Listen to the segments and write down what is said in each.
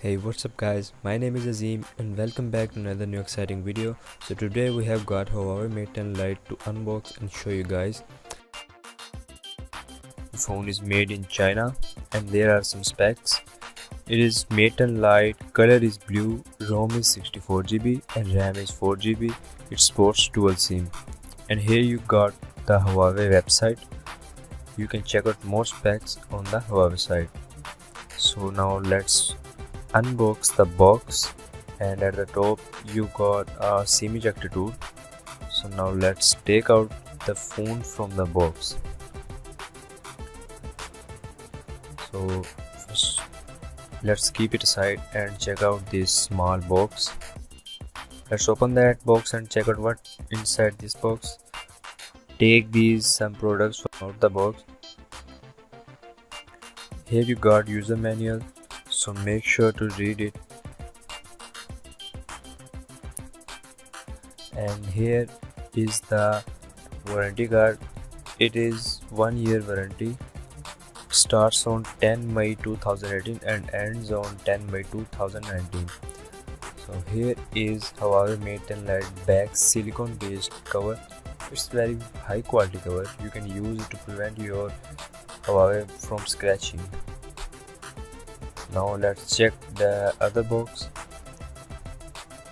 Hey, what's up guys, my name is Azeem and welcome back to another new exciting video. So today we have got Huawei Mate Lite to unbox and show you guys. The phone is made in China and there are some specs. It is Mate Lite, color is blue, ROM is 64GB and RAM is 4GB. It sports dual SIM. And here you got the Huawei website. You can check out more specs on the Huawei site. So now let's unbox the box, and at the top you got a SIM ejector tool. So now let's take out the phone from the box. So first let's keep it aside and check out this small box. Let's open that box and check out what inside this box. Take these some products from out the box. Here you got user manual, so make sure to read it. And here is the warranty card. It is 1 year warranty. Starts on 10 May 2018 and ends on 10 May 2019. So here is Huawei Mate Lite back silicone based cover. It's very high quality cover. You can use it to prevent your Huawei from scratching. Now let's check the other box.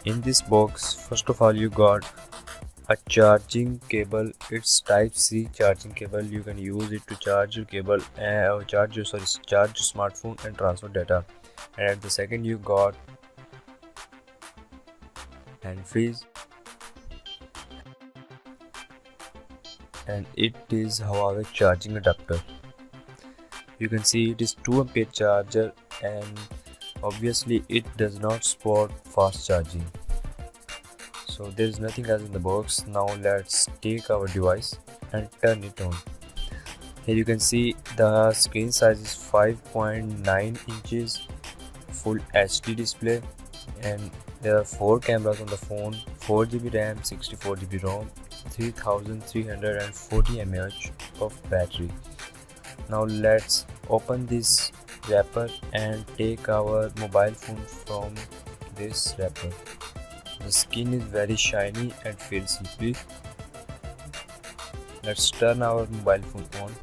In this box, first of all you got a charging cable. It's type C charging cable. You can use it to charge your cable charge your smartphone and transfer data. And at the second you got antifreeze, and it is Huawei charging adapter. You can see it is 2 ampere charger, and obviously it does not support fast charging. So there is nothing else in the box. Now let's take our device and turn it on. Here you can see the screen size is 5.9 inches, full HD display, and there are 4 cameras on the phone, 4GB RAM, 64GB ROM, 3340 mAh of battery. Now let's open this wrapper and take our mobile phone from this wrapper. The skin is very shiny and feels slippery. Let's turn our mobile phone on.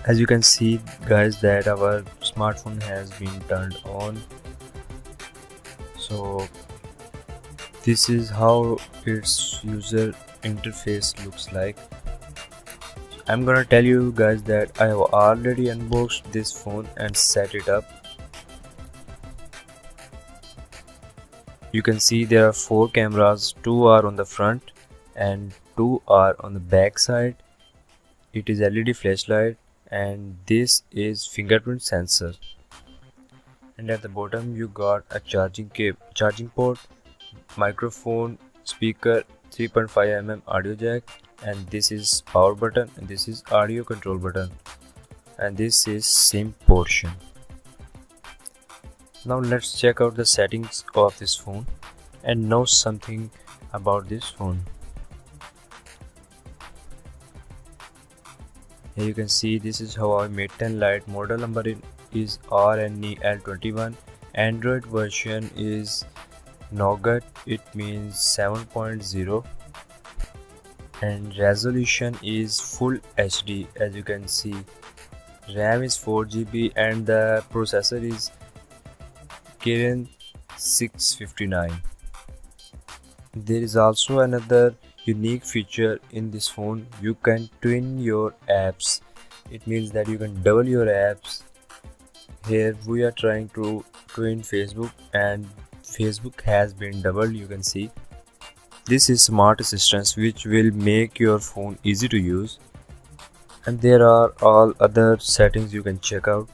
As you can see guys, that our smartphone has been turned on. So this is how its user interface looks like. I'm gonna tell you guys that I have already unboxed this phone and set it up. You can see there are 4 cameras, 2 are on the front and 2 are on the back side. It is LED flashlight, and this is fingerprint sensor. And at the bottom you got a charging port, microphone, speaker, 3.5mm audio jack, and this is power button, and this is audio control button, and this is SIM portion. Now let's check out the settings of this phone and know something about this phone. Here you can see this is Huawei Mate Lite. Model number is RNEL21. Android version is Nougat, it means 7.0, and resolution is full HD. As you can see, RAM is 4GB and the processor is Kirin 659. There is also another unique feature in this phone. You can twin your apps. It means that you can double your apps. Here we are trying to twin Facebook, and Facebook has been doubled. You can see this is smart assistance which will make your phone easy to use, and there are all other settings you can check out.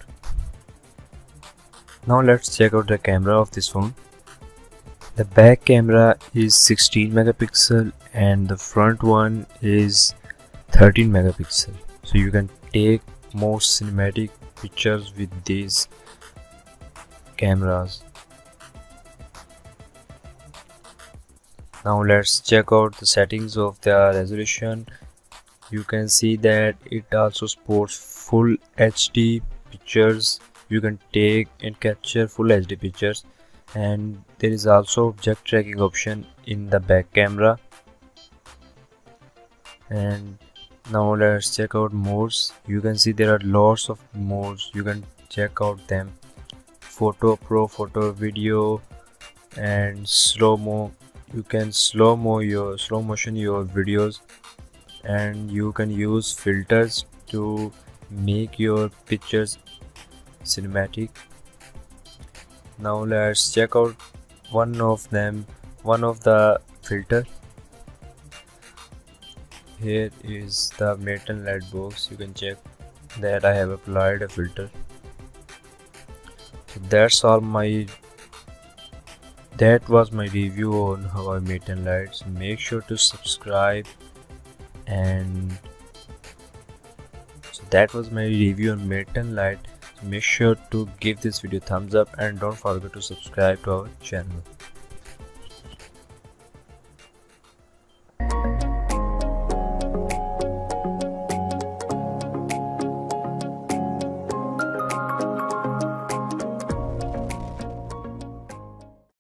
Now let's check out the camera of this phone. The back camera is 16 megapixel and the front one is 13 megapixel. So you can take more cinematic pictures with these cameras. Now let's check out the settings of the resolution. You can see that it also supports full HD pictures. You can take and capture full HD pictures, and there is also object tracking option in the back camera. And now let's check out modes. You can see there are lots of modes. You can check out them: photo, pro photo, video, and slow-mo. You can slow motion your videos, and you can use filters to make your pictures cinematic. Now let's check out one of the filter. Here is the Mate and Lite box. You can check that I have applied a filter. So that was my review on Huawei Mate and Lite. So make sure to subscribe, and so that was my review on Mate and Lite. So make sure to give this video thumbs up and don't forget to subscribe to our channel.